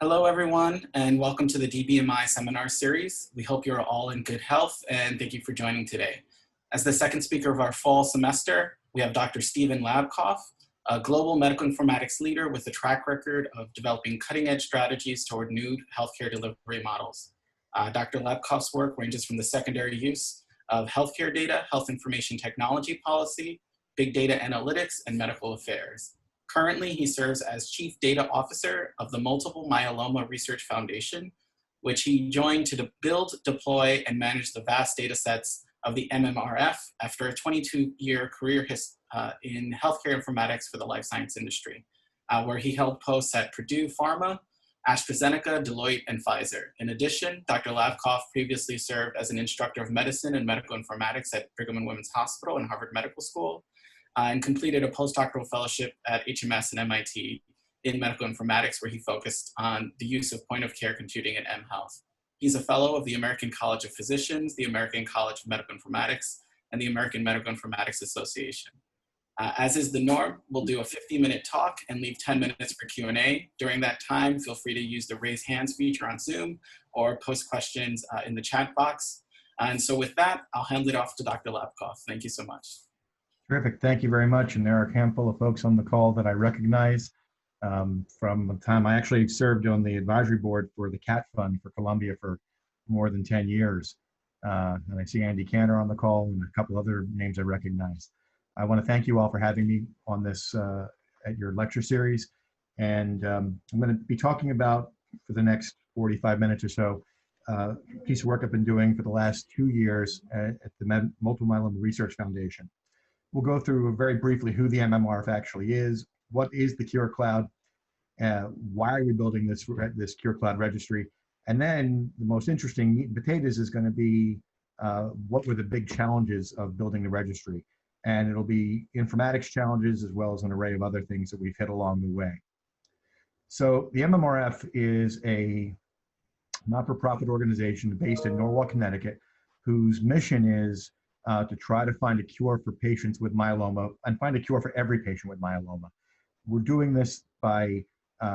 Hello, everyone, and welcome to the DBMI Seminar series. We hope you're all in good health, and thank you for joining today. As the second speaker of our fall semester, we have Dr. Stephen Labkoff, a global medical informatics leader with a track record of developing cutting-edge strategies toward new healthcare delivery models. Dr. Labkoff's work ranges from the secondary use of healthcare data, health information technology policy, big data analytics, and medical affairs. Currently, he serves as Chief Data Officer of the Mulitple Myeloma Research Foundation, which he joined to build, deploy, and manage the vast data sets of the MMRF after a 22-year career in healthcare informatics for the life science industry, where he held posts at Purdue Pharma, AstraZeneca, Deloitte, and Pfizer. In addition, Dr. Labkoff previously served as an instructor of medicine and medical informatics at Brigham and Women's Hospital and Harvard Medical School, and completed a postdoctoral fellowship at HMS and MIT in medical informatics, where he focused on the use of point-of-care computing in mHealth. He's a fellow of the American College of Physicians, the American College of Medical Informatics, and the American Medical Informatics Association. As is the norm, we'll do a 50-minute talk and leave 10 minutes for Q&A. During that time, feel free to use the raise hands feature on Zoom or post questions in the chat box. And so with that, I'll hand it off to Dr. Labkoff. Thank you so much. Terrific, thank you very much. And there are a handful of folks on the call that I recognize from the time I actually served on the advisory board for the CAT Fund for Columbia for more than 10 years. And I see Andy Cantor on the call and a couple other names I recognize. I want to thank you all for having me on this at your lecture series. And I'm going to be talking about, for the next 45 minutes or so, a piece of work I've been doing for the last 2 years at the Multiple Myeloma Research Foundation. We'll go through very briefly who the MMRF actually is, what is the CureCloud, why are we building this CureCloud registry, and then the most interesting meat and potatoes is going to be what were the big challenges of building the registry. And it'll be informatics challenges as well as an array of other things that we've hit along the way. So the MMRF is a not-for-profit organization based in Norwalk, Connecticut, whose mission is to try to find a cure for patients with myeloma and find a cure for every patient with myeloma. We're doing this by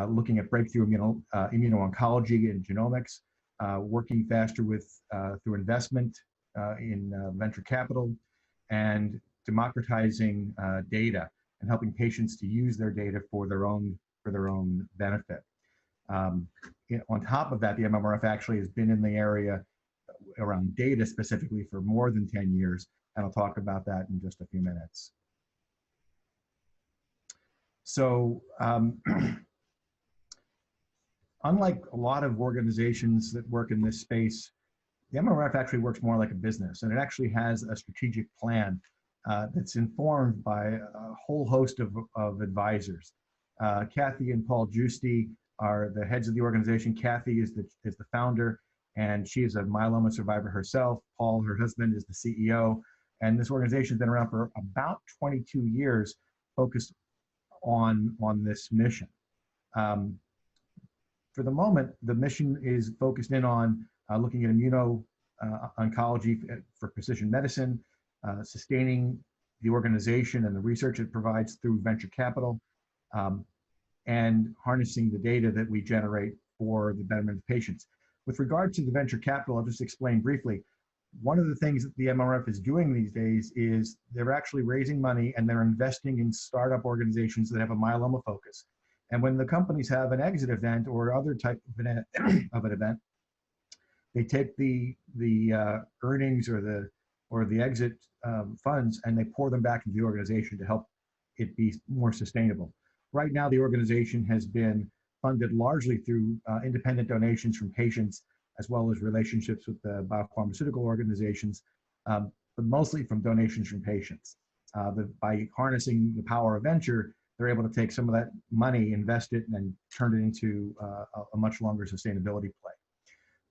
looking at breakthrough immuno-oncology and genomics, working faster with through investment in venture capital, and democratizing data and helping patients to use their data for their own benefit. On top of that, the MMRF actually has been in the area around data specifically for more than 10 years, and I'll talk about that in just a few minutes. So unlike a lot of organizations that work in this space, the MMRF actually works more like a business, and it actually has a strategic plan that's informed by a whole host of advisors. Kathy and Paul Giusti are the heads of the organization. Kathy is the founder, and she is a myeloma survivor herself. Paul, her husband, is the CEO. And this organization has been around for about 22 years, focused on this mission. For the moment, the mission is focused in on looking at immuno-oncology for precision medicine, sustaining the organization and the research it provides through venture capital, and harnessing the data that we generate for the betterment of patients. With regard to the venture capital, I'll just explain briefly. One of the things that the MMRF is doing these days is they're actually raising money and they're investing in startup organizations that have a myeloma focus. And when the companies have an exit event or other type of an event, they take the earnings or the exit funds and they pour them back into the organization to help it be more sustainable. Right now, the organization has been funded largely through independent donations from patients, as well as relationships with the biopharmaceutical organizations, but mostly from donations from patients. By harnessing the power of venture, they're able to take some of that money, invest it, and then turn it into a much longer sustainability play.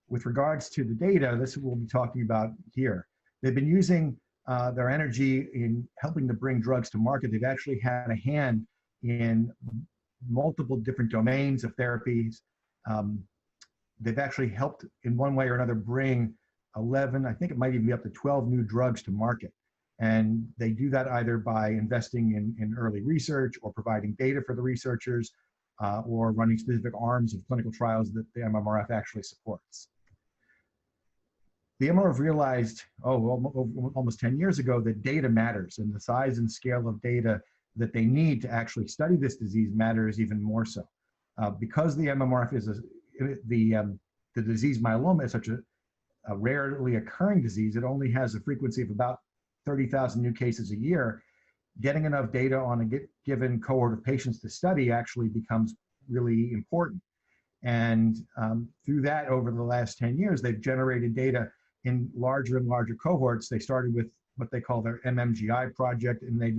With regards to the data, this is what we'll be talking about here. They've been using their energy in helping to bring drugs to market. They've actually had a hand in multiple different domains of therapies. They've actually helped in one way or another bring 11, I think it might even be up to 12 new drugs to market. And they do that either by investing in early research or providing data for the researchers or running specific arms of clinical trials that the MMRF actually supports. The MMRF realized, almost 10 years ago, that data matters, and the size and scale of data that they need to actually study this disease matters even more so. Because the MMRF is the disease myeloma is such a rarely occurring disease, it only has a frequency of about 30,000 new cases a year. Getting enough data on a given cohort of patients to study actually becomes really important. And through that, over the last 10 years, they've generated data in larger and larger cohorts. They started with what they call their MMGI project, and they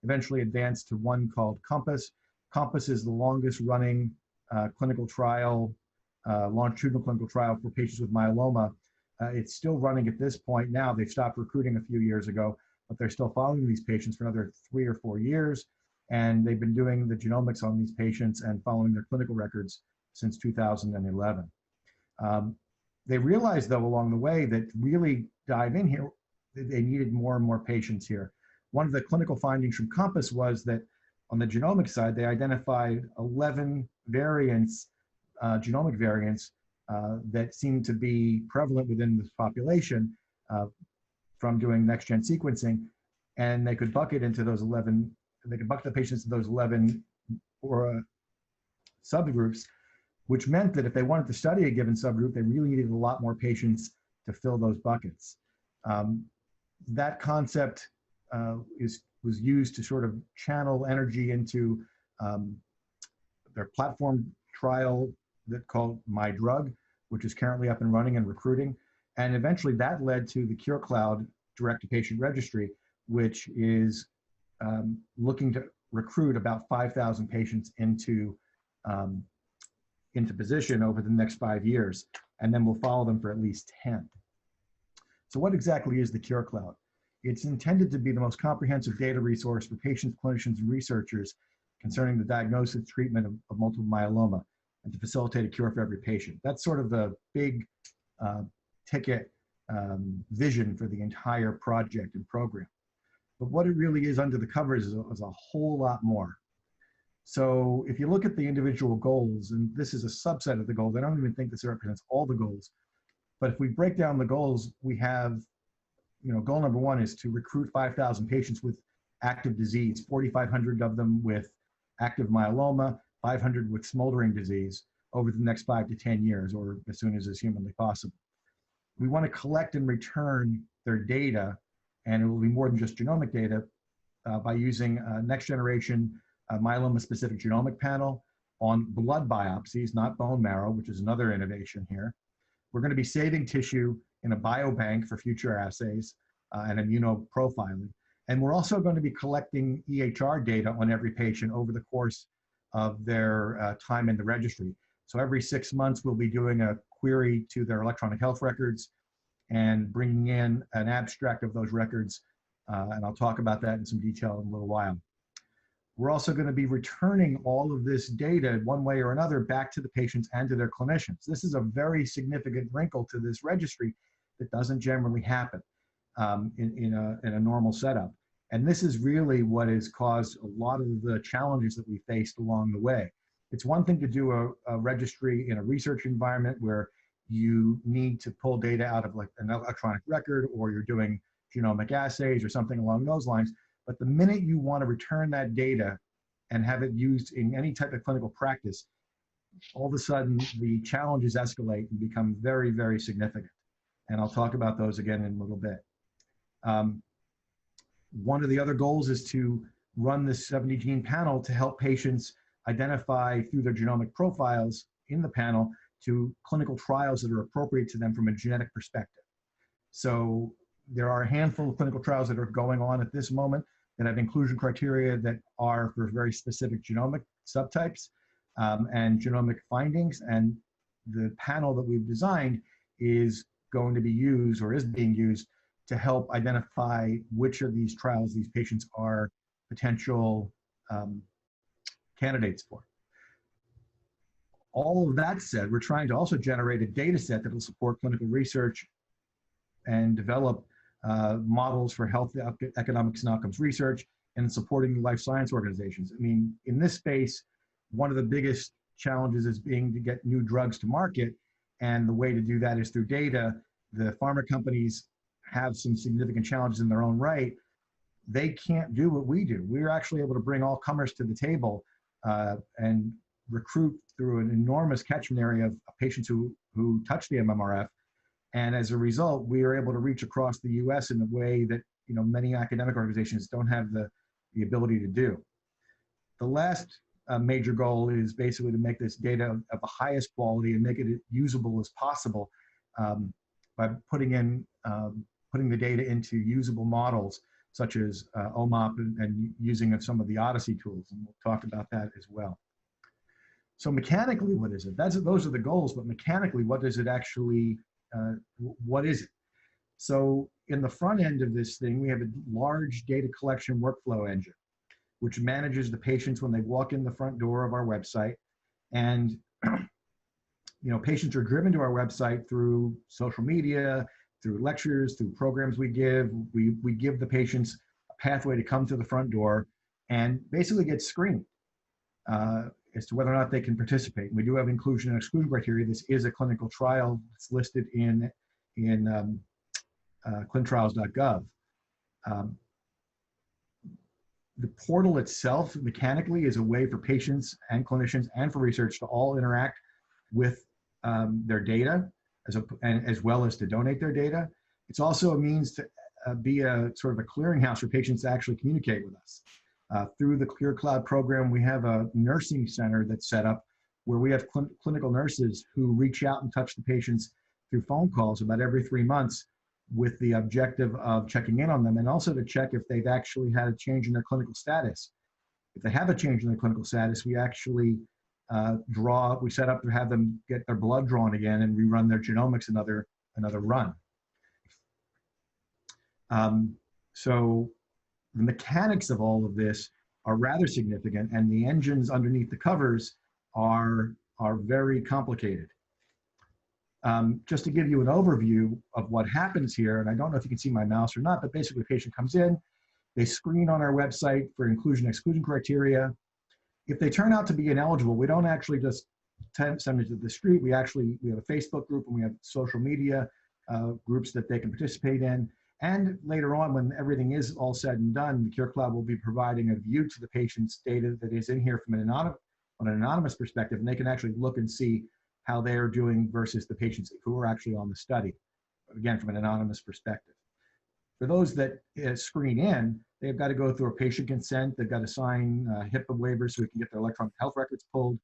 eventually advanced to one called CoMMpass. CoMMpass is the longest running clinical trial, longitudinal clinical trial for patients with myeloma. It's still running at this point now. They've stopped recruiting a few years ago, but they're still following these patients for another 3 or 4 years. And they've been doing the genomics on these patients and following their clinical records since 2011. They realized, though, along the way that to really dive in here, they needed more and more patients here. One of the clinical findings from CoMMpass was that on the genomic side, they identified 11 variants, genomic variants, that seemed to be prevalent within this population from doing next-gen sequencing, and they could bucket into those 11, they could bucket the patients into those 11 or subgroups, which meant that if they wanted to study a given subgroup, they really needed a lot more patients to fill those buckets. That concept was used to sort of channel energy into their platform trial that called My Drug, which is currently up and running and recruiting. And eventually that led to the CureCloud Direct-to-Patient Registry, which is looking to recruit about 5,000 patients into position over the next 5 years, and then we'll follow them for at least 10. So what exactly is the CureCloud? It's intended to be the most comprehensive data resource for patients, clinicians, and researchers concerning the diagnosis, treatment of multiple myeloma, and to facilitate a cure for every patient. That's sort of the big ticket vision for the entire project and program. But what it really is under the covers is a whole lot more. So if you look at the individual goals, and this is a subset of the goals, I don't even think this represents all the goals, but if we break down the goals, we have, goal number 1 is to recruit 5,000 patients with active disease, 4,500 of them with active myeloma, 500 with smoldering disease over the next 5 to 10 years, or as soon as is humanly possible. We want to collect and return their data, and it will be more than just genomic data, by using a next generation myeloma-specific genomic panel on blood biopsies, not bone marrow, which is another innovation here. We're going to be saving tissue in a biobank for future assays and immunoprofiling. And we're also going to be collecting EHR data on every patient over the course of their time in the registry. So every 6 months, we'll be doing a query to their electronic health records and bringing in an abstract of those records. And I'll talk about that in some detail in a little while. We're also going to be returning all of this data one way or another back to the patients and to their clinicians. This is a very significant wrinkle to this registry that doesn't generally happen in a normal setup. And this is really what has caused a lot of the challenges that we faced along the way. It's one thing to do a registry in a research environment where you need to pull data out of like an electronic record, or you're doing genomic assays or something along those lines. But the minute you want to return that data and have it used in any type of clinical practice, all of a sudden the challenges escalate and become very, very significant. And I'll talk about those again in a little bit. One of the other goals is to run this 70-gene panel to help patients identify through their genomic profiles in the panel to clinical trials that are appropriate to them from a genetic perspective. So there are a handful of clinical trials that are going on at this moment that have inclusion criteria that are for very specific genomic subtypes and genomic findings. And the panel that we've designed is going to be used, or is being used, to help identify which of these trials these patients are potential candidates for. All of that said, we're trying to also generate a data set that will support clinical research and develop models for health economics and outcomes research and supporting life science organizations. I mean, in this space, one of the biggest challenges is being to get new drugs to market. And the way to do that is through data. The pharma companies have some significant challenges in their own right. They can't do what we do. We're actually able to bring all comers to the table and recruit through an enormous catchment area of patients who touch the MMRF. And as a result, we are able to reach across the US in a way that many academic organizations don't have the ability to do. The last major goal is basically to make this data of the highest quality and make it usable as possible by putting the data into usable models such as OMOP and using of some of the Odyssey tools, and we'll talk about that as well. So mechanically, what is it? Those are the goals, but mechanically, what does it actually, what is it? So in the front end of this thing, we have a large data collection workflow engine, which manages the patients when they walk in the front door of our website. And patients are driven to our website through social media, through lectures, through programs we give. We give the patients a pathway to come to the front door and basically get screened as to whether or not they can participate. We do have inclusion and exclusion criteria. This is a clinical trial. It's listed in clinicaltrials.gov. The portal itself mechanically is a way for patients and clinicians and for research to all interact with their data as well as to donate their data. It's also a means to be a sort of a clearinghouse for patients to actually communicate with us. Through the CureCloud program, we have a nursing center that's set up where we have clinical nurses who reach out and touch the patients through phone calls about every 3 months with the objective of checking in on them and also to check if they've actually had a change in their clinical status. If they have a change in their clinical status, we actually we set up to have them get their blood drawn again and rerun their genomics another run. So the mechanics of all of this are rather significant, and the engines underneath the covers are very complicated. Just to give you an overview of what happens here, and I don't know if you can see my mouse or not, but basically a patient comes in, they screen on our website for inclusion exclusion criteria. If they turn out to be ineligible, we don't actually just send them to the street. We have a Facebook group and we have social media groups that they can participate in. And later on, when everything is all said and done, the CureCloud will be providing a view to the patient's data that is in here from an anonymous perspective, and they can actually look and see how they are doing versus the patients who are actually on the study, again, from an anonymous perspective. For those that screen in, they've got to go through a patient consent. They've got to sign HIPAA waivers so we can get their electronic health records pulled.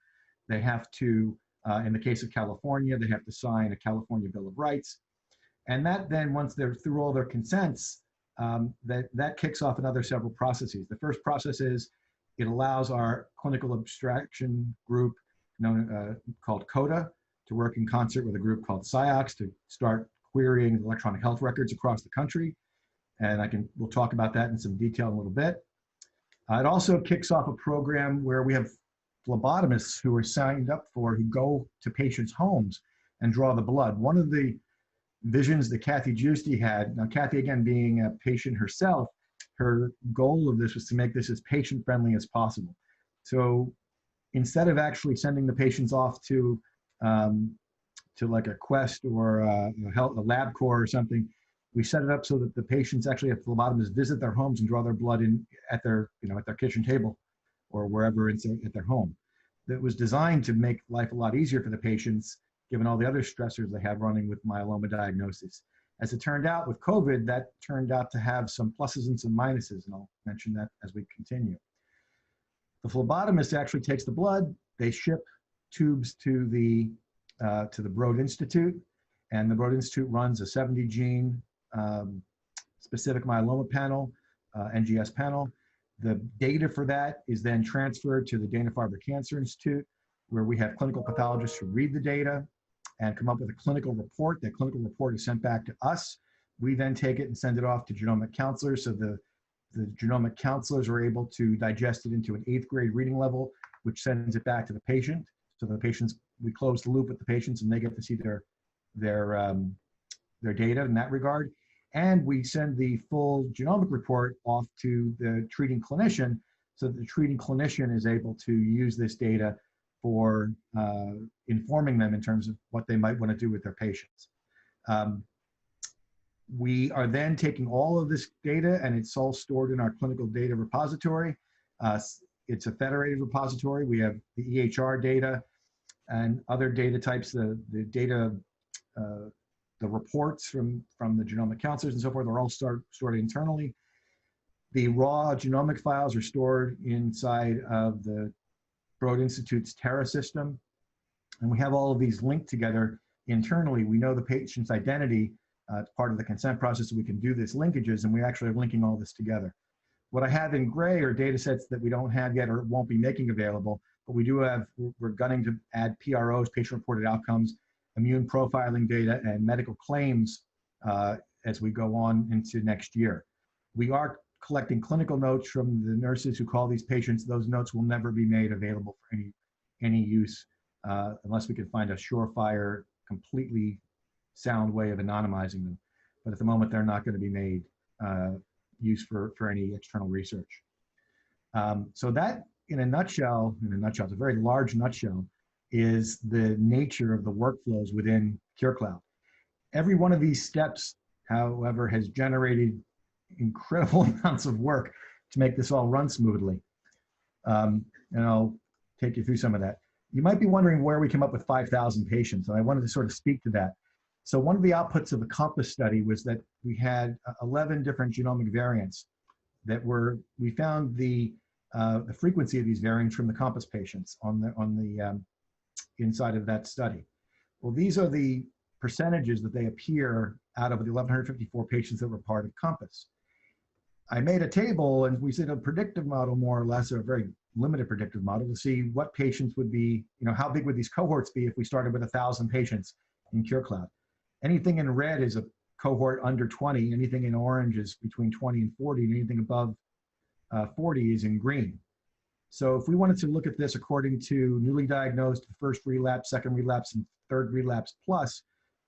They have to, in the case of California, they have to sign a California Bill of Rights. And that then, once they're through all their consents, that kicks off another several processes. The first process is it allows our clinical abstraction group called CODA to work in concert with a group called SCIOX to start querying electronic health records across the country. And we'll talk about that in some detail in a little bit. It also kicks off a program where we have phlebotomists who are signed up who go to patients' homes and draw the blood. One of the visions that Kathy Giusti had, now Kathy again being a patient herself, her goal of this was to make this as patient-friendly as possible. So instead of actually sending the patients off to like a Quest or a Labkoff or something, we set it up so that the patients actually have phlebotomists visit their homes and draw their blood in at their kitchen table or wherever it's at their home. That was designed to make life a lot easier for the patients, given all the other stressors they have running with myeloma diagnosis. As it turned out with COVID, that turned out to have some pluses and some minuses, and I'll mention that as we continue. The phlebotomist actually takes the blood, they ship tubes to the Broad Institute, and the Broad Institute runs a 70-gene specific myeloma panel, NGS panel. The data for that is then transferred to the Dana-Farber Cancer Institute, where we have clinical pathologists who read the data and come up with a clinical report. That clinical report is sent back to us. We then take it and send it off to genomic counselors. So the genomic counselors are able to digest it into an 8th grade reading level, which sends it back to the patient. So the patients, we close the loop with the patients and they get to see their data in that regard. And we send the full genomic report off to the treating clinician so that the treating clinician is able to use this data for informing them in terms of what they might want to do with their patients. We are then taking all of this data, and it's all stored in our clinical data repository. It's a federated repository. We have the EHR data and other data types, the data, the reports from the genomic counselors and so forth are all stored internally. The raw genomic files are stored inside of the Broad Institute's Terra system. And we have all of these linked together internally. We know the patient's identity. It's part of the consent process, so we can do this linkages, and we actually are linking all this together. What I have in gray are data sets that we don't have yet or won't be making available, but we do have, we're gunning to add PROs, patient-reported outcomes, immune profiling data, and medical claims as we go on into next year. We are collecting clinical notes from the nurses who call these patients. Those notes will never be made available for any use unless we can find a surefire, completely sound way of anonymizing them. But at the moment, they're not going to be made use for any external research. So that, in a nutshell, it's a very large nutshell, is the nature of the workflows within CureCloud. Every one of these steps, however, has generated incredible amounts of work to make this all run smoothly. And I'll take you through some of that. You might be wondering where we came up with 5,000 patients, and I wanted to sort of speak to that. So one of the outputs of the CoMMpass study was that we had 11 different genomic variants that we found the frequency of these variants from the CoMMpass patients on the inside of that study. Well, these are the percentages that they appear out of the 1,154 patients that were part of CoMMpass. I made a table, and we did a predictive model, more or less, or a very limited predictive model, to see what patients would be, how big would these cohorts be if we started with 1,000 patients in CureCloud. Anything in red is a cohort under 20, anything in orange is between 20 and 40, and anything above 40 is in green. So if we wanted to look at this according to newly diagnosed, first relapse, second relapse, and third relapse plus,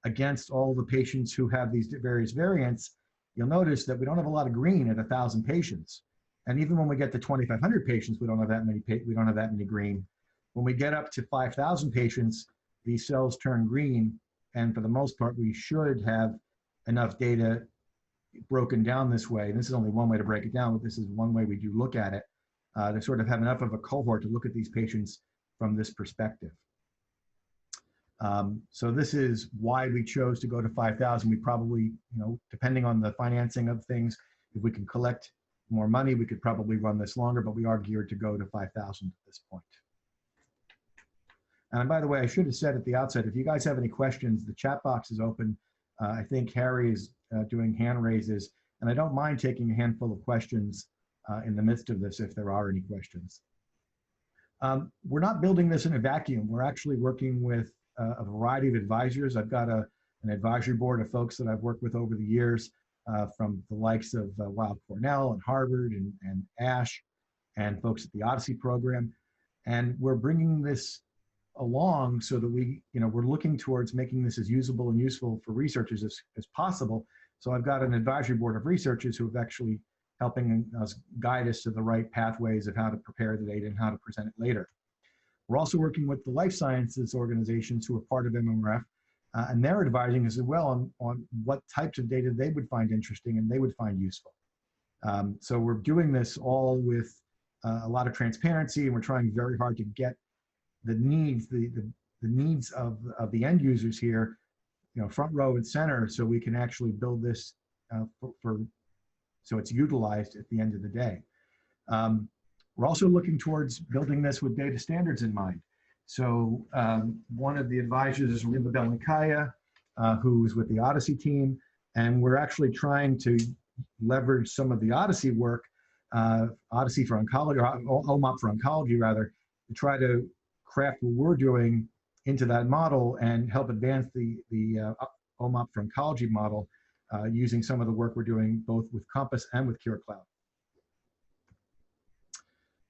against all the patients who have these various variants, you'll notice that we don't have a lot of green at 1,000 patients. And even when we get to 2,500 patients, we don't have that many green. When we get up to 5,000 patients, these cells turn green, and for the most part, we should have enough data broken down this way. And this is only one way to break it down, but this is one way we do look at it, to sort of have enough of a cohort to look at these patients from this perspective. So this is why we chose to go to 5,000. We probably, depending on the financing of things, if we can collect more money, we could probably run this longer, but we are geared to go to 5,000 at this point. And by the way, I should have said at the outset, if you guys have any questions, the chat box is open. I think Harry is doing hand raises, and I don't mind taking a handful of questions in the midst of this if there are any questions. We're not building this in a vacuum. We're actually working with a variety of advisors. I've got an advisory board of folks that I've worked with over the years, from the likes of Weill Cornell and Harvard and ASH, and folks at the Odyssey program. And we're bringing this along so that we're looking towards making this as usable and useful for researchers as possible. So I've got an advisory board of researchers who have actually helping us guide us to the right pathways of how to prepare the data and how to present it later. We're also working with the life sciences organizations who are part of MMRF, and they're advising us as well on what types of data they would find interesting and they would find useful. So we're doing this all with a lot of transparency, and we're trying very hard to get the needs, the needs of the end users here, front row and center, so we can actually build this so it's utilized at the end of the day. We're also looking towards building this with data standards in mind. So one of the advisors is Rimba Belankaya, who's with the Odyssey team, and we're actually trying to leverage some of the Odyssey work, Odyssey for Oncology, or OMOP for Oncology rather, to try to craft what we're doing into that model and help advance the OMOP for Oncology model using some of the work we're doing both with CoMMpass and with CureCloud.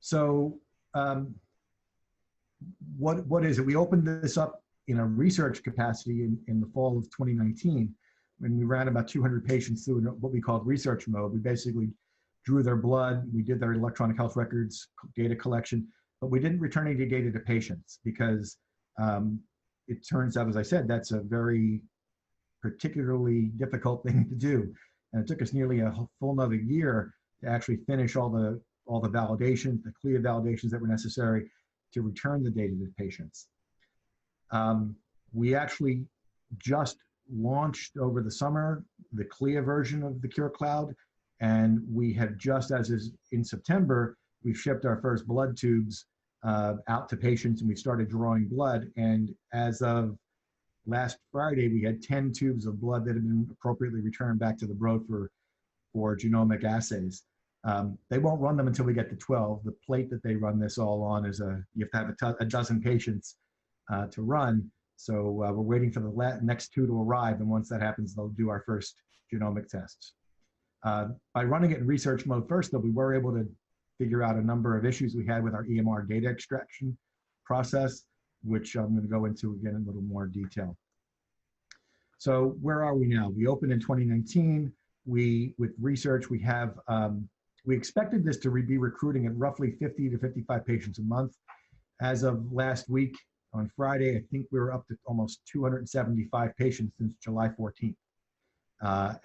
So what is it? We opened this up in a research capacity in the fall of 2019 when we ran about 200 patients through what we called research mode. We basically drew their blood, we did their electronic health records, data collection, but we didn't return any data to patients because it turns out, as I said, that's a very particularly difficult thing to do. And it took us nearly a full another year to actually finish all the validations, the CLIA validations that were necessary to return the data to patients. We actually just launched over the summer the CLIA version of the CureCloud, and we have just, as is in September, we've shipped our first blood tubes out to patients, and we started drawing blood. And as of last Friday, we had 10 tubes of blood that had been appropriately returned back to the Broad for genomic assays. They won't run them until we get to 12. The plate that they run this all on is you have to have a dozen patients to run. So we're waiting for the next 2 to arrive, and once that happens, they'll do our first genomic tests. By running it in research mode first, though, we were able to figure out a number of issues we had with our EMR data extraction process, which I'm going to go into again in a little more detail. So where are we now? We opened in 2019. With research, we have, we expected this to be recruiting at roughly 50 to 55 patients a month. As of last week, on Friday, I think we were up to almost 275 patients since July 14th.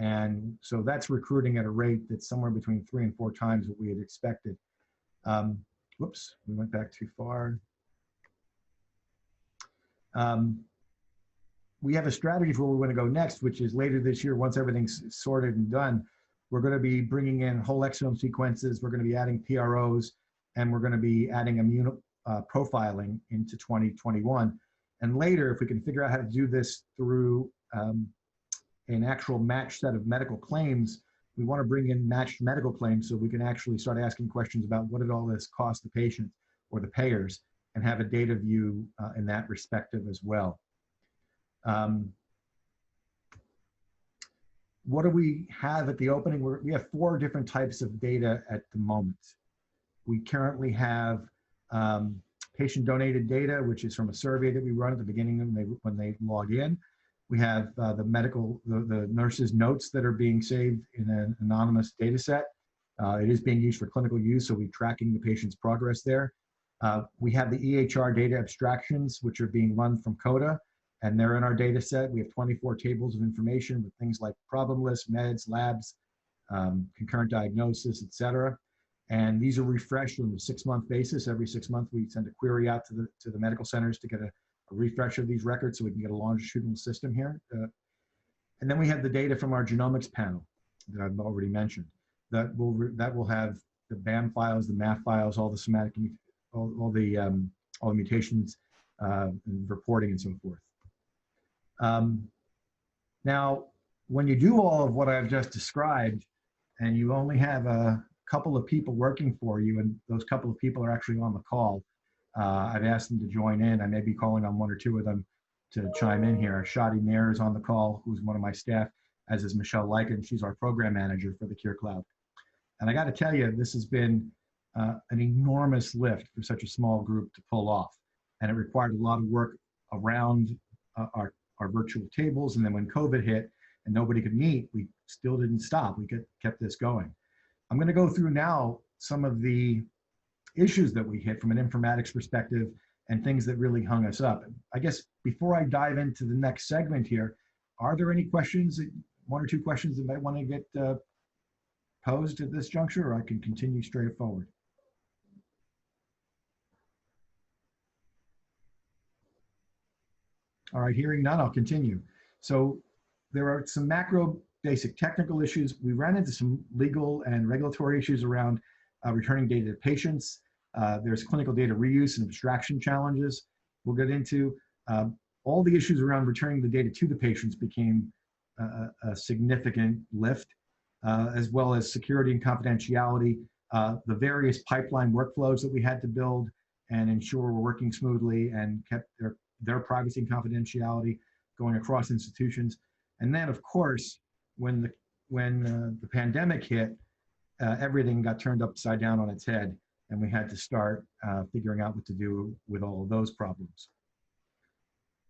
And so that's recruiting at a rate that's somewhere between 3 and 4 times what we had expected. Whoops, we went back too far. We have a strategy for where we want to go next, which is later this year, once everything's sorted and done, we're going to be bringing in whole exome sequences, we're going to be adding PROs, and we're going to be adding immune profiling into 2021. And later, if we can figure out how to do this through an actual matched set of medical claims, we want to bring in matched medical claims so we can actually start asking questions about what did all this cost the patient or the payers, and have a data view in that perspective as well. What do we have at the opening? We have 4 different types of data at the moment. We currently have patient-donated data, which is from a survey that we run at the beginning when they log in. We have the nurses' notes that are being saved in an anonymous data set. It is being used for clinical use, so we're tracking the patient's progress there. We have the EHR data abstractions, which are being run from CODA, and they're in our data set. We have 24 tables of information with things like problem lists, meds, labs, concurrent diagnosis, et cetera. And these are refreshed on a 6-month basis. Every 6 months, we send a query out to the medical centers to get a refresh of these records so we can get a longitudinal system here. And then we have the data from our genomics panel that I've already mentioned. That will have the BAM files, the MAF files, all the somatic, all the mutations, and reporting and so forth. Now, when you do all of what I've just described, and you only have a couple of people working for you, and those couple of people are actually on the call, I've asked them to join in. I may be calling on 1 or 2 of them to chime in here. Shadi Nair is on the call, who's one of my staff, as is Michelle Lycan. She's our program manager for the CureCloud. And I got to tell you, this has been an enormous lift for such a small group to pull off. And it required a lot of work around our virtual tables. And then when COVID hit and nobody could meet, we still didn't stop. We kept this going. I'm going to go through now some of the issues that we hit from an informatics perspective and things that really hung us up. I guess before I dive into the next segment here, are there any questions, 1 or 2 questions that might want to get posed at this juncture, or I can continue straight forward? All right, hearing none, I'll continue. So there are some macro basic technical issues. We ran into some legal and regulatory issues around returning data to patients. There's clinical data reuse and abstraction challenges we'll get into. All the issues around returning the data to the patients became a significant lift, as well as security and confidentiality, the various pipeline workflows that we had to build and ensure were working smoothly and kept their privacy and confidentiality going across institutions. And then, of course, when the pandemic hit, everything got turned upside down on its head, and we had to start figuring out what to do with all of those problems.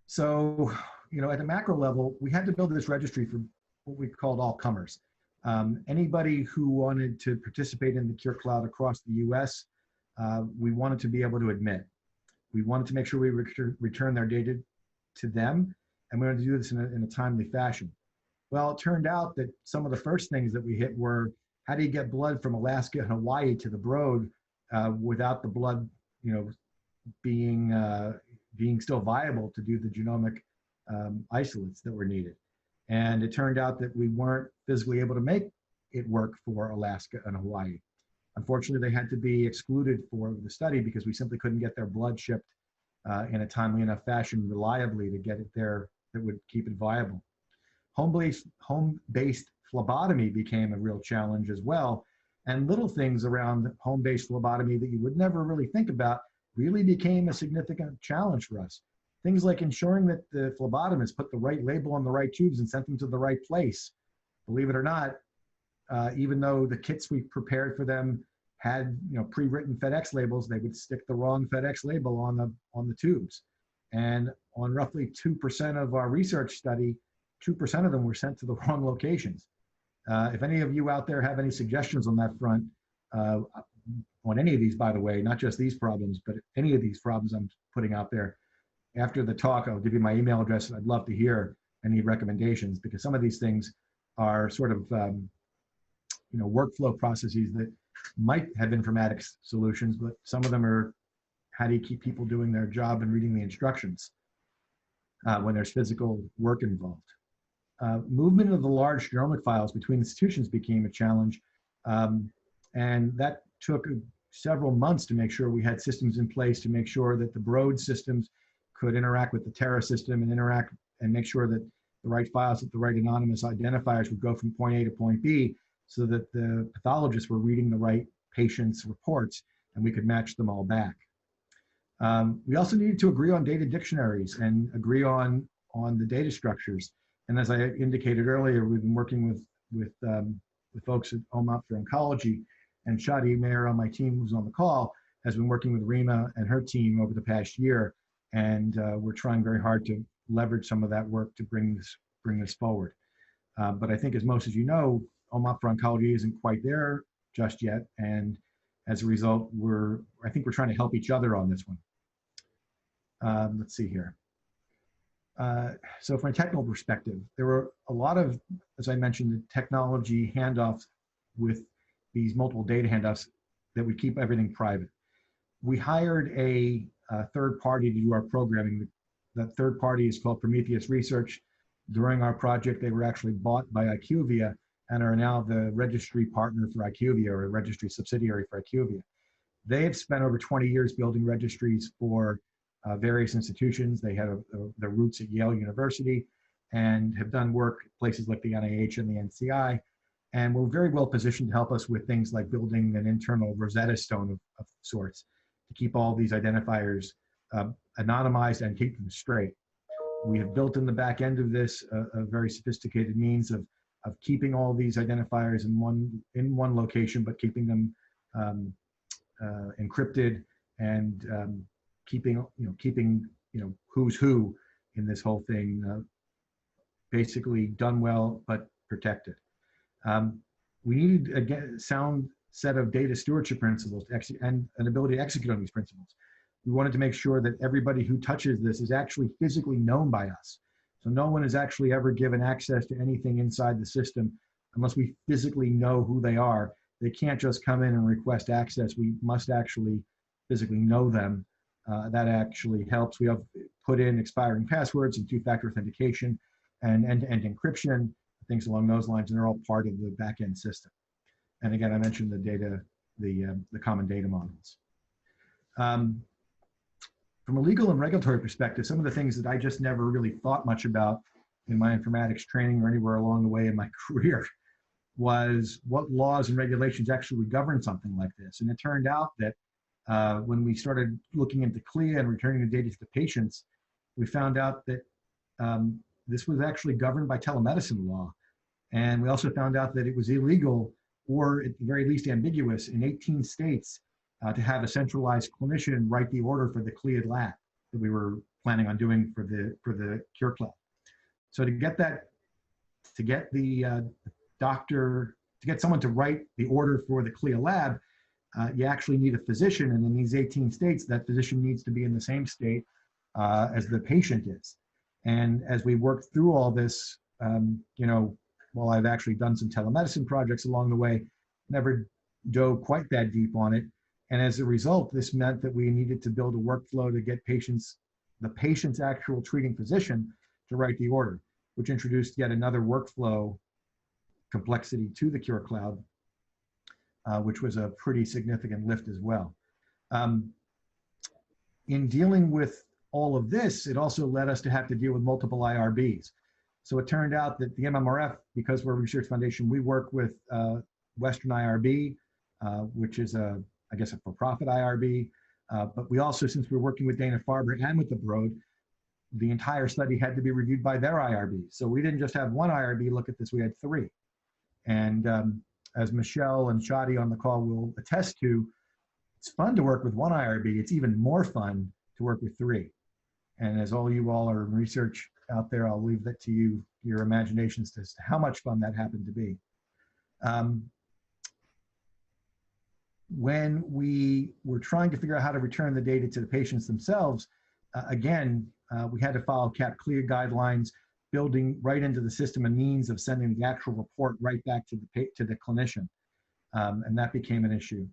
So, at the macro level, we had to build this registry for what we called all comers. Anybody who wanted to participate in the CureCloud across the US, we wanted to be able to admit. We wanted to make sure we return their data to them, and we wanted to do this in a timely fashion. Well, it turned out that some of the first things that we hit were, how do you get blood from Alaska and Hawaii to the Broad without the blood, being still viable to do the genomic isolates that were needed? And it turned out that we weren't physically able to make it work for Alaska and Hawaii. Unfortunately, they had to be excluded for the study because we simply couldn't get their blood shipped in a timely enough fashion reliably to get it there that would keep it viable. Home-based phlebotomy became a real challenge as well. And little things around home-based phlebotomy that you would never really think about really became a significant challenge for us. Things like ensuring that the phlebotomist put the right label on the right tubes and sent them to the right place. Believe it or not, even though the kits we prepared for them had pre-written FedEx labels, they would stick the wrong FedEx label on the tubes. And on roughly 2% of our research study, 2% of them were sent to the wrong locations. If any of you out there have any suggestions on that front, on any of these, by the way, not just these problems, but any of these problems I'm putting out there, after the talk, I'll give you my email address. I'd love to hear any recommendations, because some of these things are sort of workflow processes that might have informatics solutions, but some of them are, how do you keep people doing their job and reading the instructions when there's physical work involved? Movement of the large genomic files between institutions became a challenge, and that took several months to make sure we had systems in place to make sure that the Broad systems could interact with the Terra system and interact and make sure that the right files with the right anonymous identifiers would go from point A to point B, so that the pathologists were reading the right patients' reports and we could match them all back. We also needed to agree on data dictionaries and agree on the data structures. And as I indicated earlier, we've been working with folks at OMOP for Oncology, and Shadi Mayer on my team, who's on the call, has been working with Rima and her team over the past year. And we're trying very hard to leverage some of that work to bring this forward. But I think, as most of you know, OMOP for Oncology isn't quite there just yet. And as a result, I think we're trying to help each other on this one. Let's see here. So from a technical perspective, there were a lot of, as I mentioned, the technology handoffs with these multiple data handoffs that would keep everything private. We hired a third party to do our programming. That third party is called Prometheus Research. During our project, they were actually bought by IQVIA and are now the registry partner for IQVIA, or a registry subsidiary for IQVIA. They have spent over 20 years building registries for various institutions. They have their roots at Yale University and have done work at places like the NIH and the NCI. And we're very well positioned to help us with things like building an internal Rosetta Stone of sorts to keep all these identifiers anonymized and keep them straight. We have built in the back end of this a very sophisticated means of keeping all these identifiers in one location, but keeping them encrypted and keeping who's who in this whole thing basically done well but protected. We needed, again, a sound set of data stewardship principles and an ability to execute on these principles. We wanted to make sure that everybody who touches this is actually physically known by us. So no one is actually ever given access to anything inside the system unless we physically know who they are. They can't just come in and request access. We must actually physically know them. That actually helps. We have put in expiring passwords and two-factor authentication and end-to-end encryption, things along those lines, and they're all part of the back-end system. And again, I mentioned the data, the common data models. From a legal and regulatory perspective, some of the things that I just never really thought much about in my informatics training or anywhere along the way in my career was what laws and regulations actually would govern something like this. And it turned out that when we started looking into CLIA and returning the data to the patients, we found out that this was actually governed by telemedicine law. And we also found out that it was illegal, or at the very least ambiguous, in 18 states to have a centralized clinician write the order for the CLIA lab that we were planning on doing for the CureCloud. So to get the to get someone to write the order for the CLIA lab, you actually need a physician, and in these 18 states, that physician needs to be in the same state as the patient is. And as we worked through all this, while I've actually done some telemedicine projects along the way, never dove quite that deep on it. And as a result, this meant that we needed to build a workflow to get the patient's actual treating physician to write the order, which introduced yet another workflow complexity to the CureCloud, which was a pretty significant lift as well. In dealing with all of this, it also led us to have to deal with multiple IRBs. So it turned out that the MMRF, because we're a research foundation, we work with Western IRB, which is I guess a for-profit IRB. But we also, since we're working with Dana-Farber and with the Broad, the entire study had to be reviewed by their IRB. So we didn't just have one IRB look at this, we had three. And as Michelle and Shadi on the call will attest to, it's fun to work with one IRB. It's even more fun to work with three. And as all you all are in research out there, I'll leave that to you, your imaginations as to how much fun that happened to be. When we were trying to figure out how to return the data to the patients themselves, again, we had to follow CAP-CLIA guidelines, building right into the system a means of sending the actual report right back to the clinician. And that became an issue.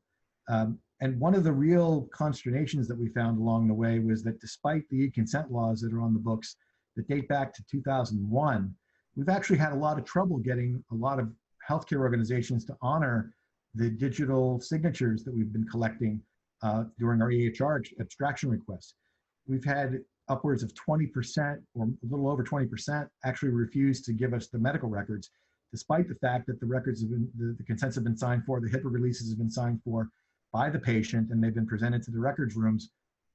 And one of the real consternations that we found along the way was that despite the e-consent laws that are on the books that date back to 2001, we've actually had a lot of trouble getting a lot of healthcare organizations to honor the digital signatures that we've been collecting during our EHR abstraction requests. We've had upwards of 20% or a little over 20% actually refuse to give us the medical records, despite the fact that the records have been, the consents have been signed for, the HIPAA releases have been signed for by the patient, and they've been presented to the records rooms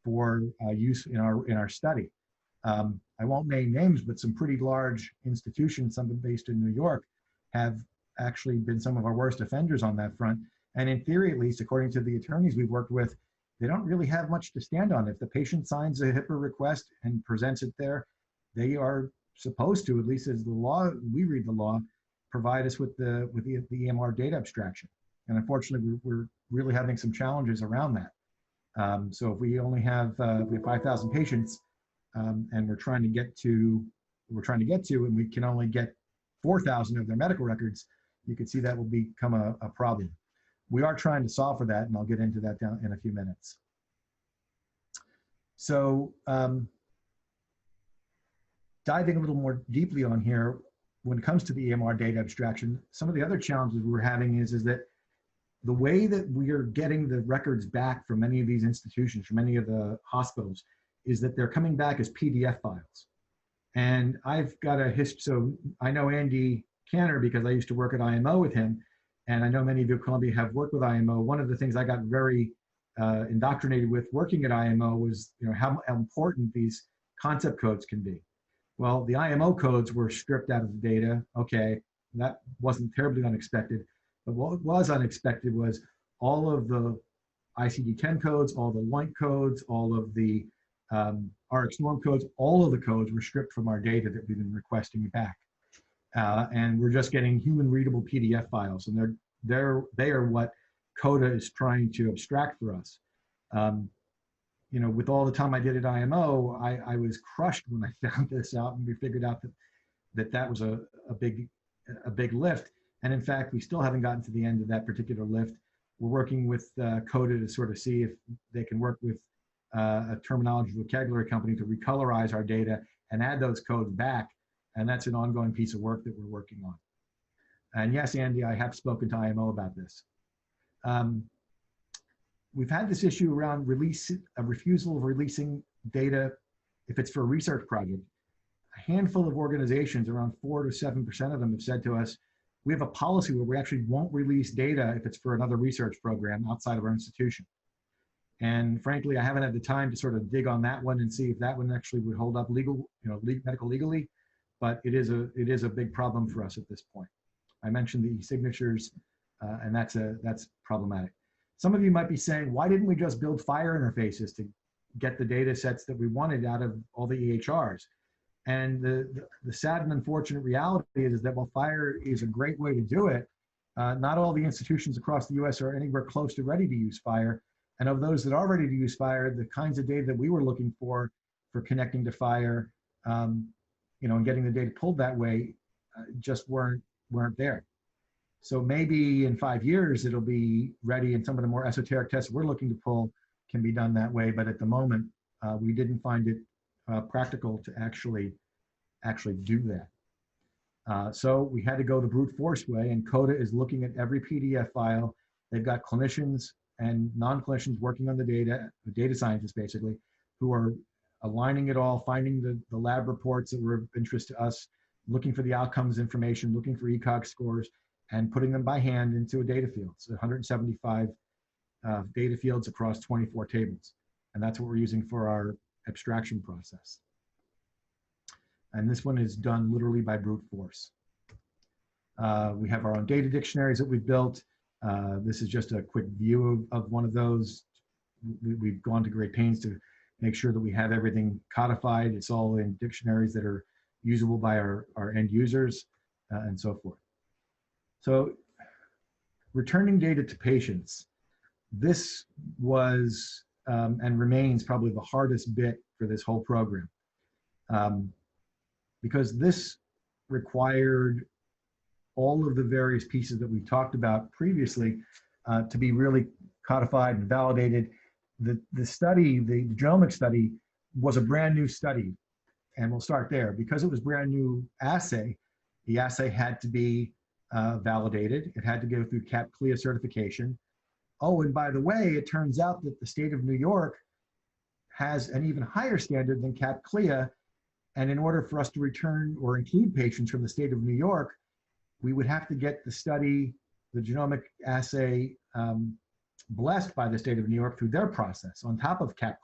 for use in our study. I won't name names, but some pretty large institutions, some based in New York, have actually been some of our worst offenders on that front. And in theory, at least, according to the attorneys we've worked with, they don't really have much to stand on. If the patient signs a HIPAA request and presents it there, they are supposed to, at least as the law, we read the law, provide us with the EMR data abstraction. And unfortunately, we're really having some challenges around that. So if we only have, we have 5,000 patients and we're trying to get to, and we can only get 4,000 of their medical records, you can see that will become a problem. We are trying to solve for that, and I'll get into that down in a few minutes. So diving a little more deeply on here, when it comes to the EMR data abstraction, some of the other challenges we're having is that the way that we are getting the records back from many of these institutions, from many of the hospitals, is that they're coming back as PDF files. And I've got a history, so I know Andy Canner because I used to work at IMO with him, and I know many of you at Columbia have worked with IMO. One of the things I got very indoctrinated with working at IMO was, how important these concept codes can be. Well, the IMO codes were stripped out of the data. Okay, that wasn't terribly unexpected. But what was unexpected was all of the ICD-10 codes, all the LOINC codes, all of the RX norm codes, all of the codes were stripped from our data that we've been requesting back. And we're just getting human readable PDF files, and they are what CODA is trying to abstract for us. With all the time I did at IMO, I was crushed when I found this out, and we figured out that was a big lift. And in fact, we still haven't gotten to the end of that particular lift. We're working with CODA to sort of see if they can work with a terminology vocabulary company to recolorize our data and add those codes back. And that's an ongoing piece of work that we're working on. And yes, Andy, I have spoken to IMO about this. We've had this issue around a refusal of releasing data if it's for a research project. A handful of organizations, around 4 to 7% of them, have said to us, we have a policy where we actually won't release data if it's for another research program outside of our institution. And frankly, I haven't had the time to sort of dig on that one and see if that one actually would hold up medical legally, but it is a big problem for us at this point. I mentioned the e-signatures, and that's problematic. Some of you might be saying, why didn't we just build FHIR interfaces to get the data sets that we wanted out of all the EHRs? And the sad and unfortunate reality is that while FHIR is a great way to do it, not all the institutions across the US are anywhere close to ready to use FHIR. And of those that are ready to use FHIR, the kinds of data that we were looking for connecting to FHIR, and getting the data pulled that way, just weren't there. So maybe in 5 years it'll be ready, and some of the more esoteric tests we're looking to pull can be done that way. But at the moment, we didn't find it practical to actually do that. So we had to go the brute force way, and CODA is looking at every PDF file. They've got clinicians and non-clinicians working on the data scientists basically, who are aligning it all, finding the lab reports that were of interest to us, looking for the outcomes information, looking for ECOG scores, and putting them by hand into a data field. So 175 data fields across 24 tables. And that's what we're using for our abstraction process. And this one is done literally by brute force. We have our own data dictionaries that we've built. This is just a quick view of one of those. We've gone to great pains to make sure that we have everything codified. It's all in dictionaries that are usable by our end users and so forth. So returning data to patients, this was and remains probably the hardest bit for this whole program, because this required all of the various pieces that we've talked about previously to be really codified and validated. The study, the genomic study, was a brand new study, and we'll start there. Because it was brand new assay, the assay had to be validated. It had to go through CLIA certification. Oh, and by the way, it turns out that the state of New York has an even higher standard than CLIA, and in order for us to return or include patients from the state of New York, we would have to get the study, the genomic assay, blessed by the state of New York through their process on top of CLIA.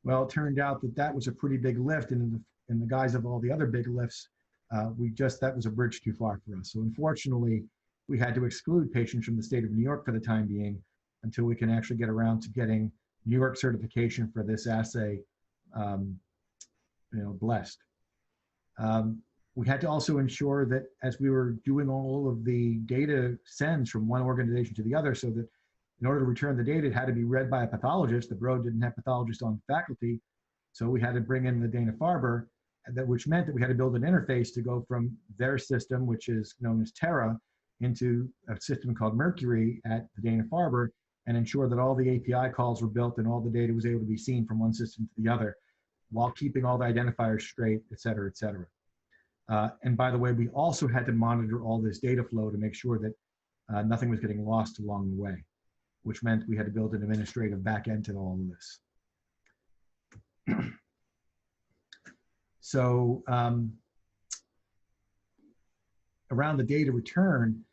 Well, it turned out that that was a pretty big lift, and in the guise of all the other big lifts, that was a bridge too far for us. So unfortunately, we had to exclude patients from the state of New York for the time being until we can actually get around to getting New York certification for this assay, blessed. We had to also ensure that as we were doing all of the data sends from one organization to the other, so that in order to return the data, it had to be read by a pathologist. The Broad didn't have pathologists on faculty, so we had to bring in the Dana-Farber, which meant that we had to build an interface to go from their system, which is known as Terra, into a system called Mercury at the Dana-Farber, and ensure that all the API calls were built and all the data was able to be seen from one system to the other, while keeping all the identifiers straight, et cetera, et cetera. And by the way, we also had to monitor all this data flow to make sure that nothing was getting lost along the way, which meant we had to build an administrative backend to all of this. So around the data return,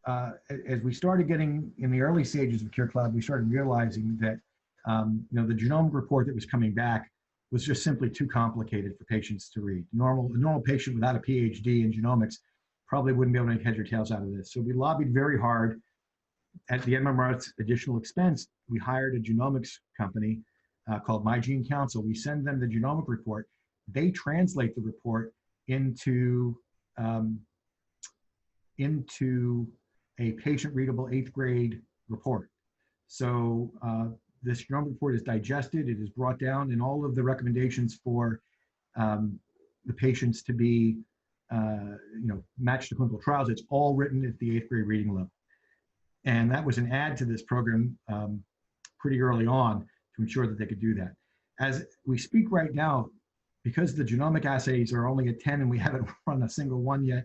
as we started getting in the early stages of CureCloud, we started realizing that the genome report that was coming back was just simply too complicated for patients to read. A normal patient without a PhD in genomics probably wouldn't be able to make heads or tails out of this. So we lobbied very hard. At the MMRF'S additional expense, we hired a genomics company called My Gene Council. We send them the genomic report. They translate the report into a patient-readable 8th grade report. So this genomic report is digested, it is brought down, and all of the recommendations for the patients to be matched to clinical trials, it's all written at the 8th grade reading level. And that was an add to this program pretty early on to ensure that they could do that. As we speak right now, because the genomic assays are only at 10 and we haven't run a single one yet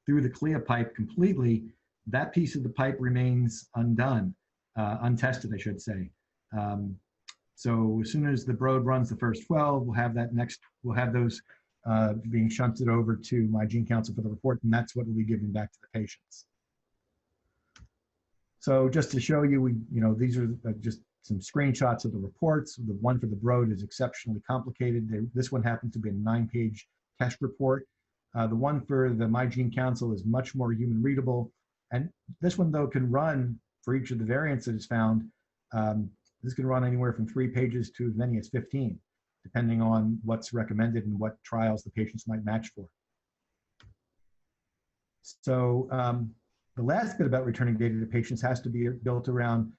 through the CLIA pipe completely, that piece of the pipe remains undone, untested, I should say. So as soon as the Broad runs the first 12, we'll have those being shunted over to My Gene Council for the report, and that's what we'll be giving back to the patients. So just to show you, these are just some screenshots of the reports. The one for the Broad is exceptionally complicated. This one happens to be a 9-page test report. The one for the My Gene Council is much more human readable. And this one, though, can run for each of the variants that is found. This can run anywhere from 3 pages to as many as 15. depending on what's recommended and what trials the patients might match for. So the last bit about returning data to patients has to be built around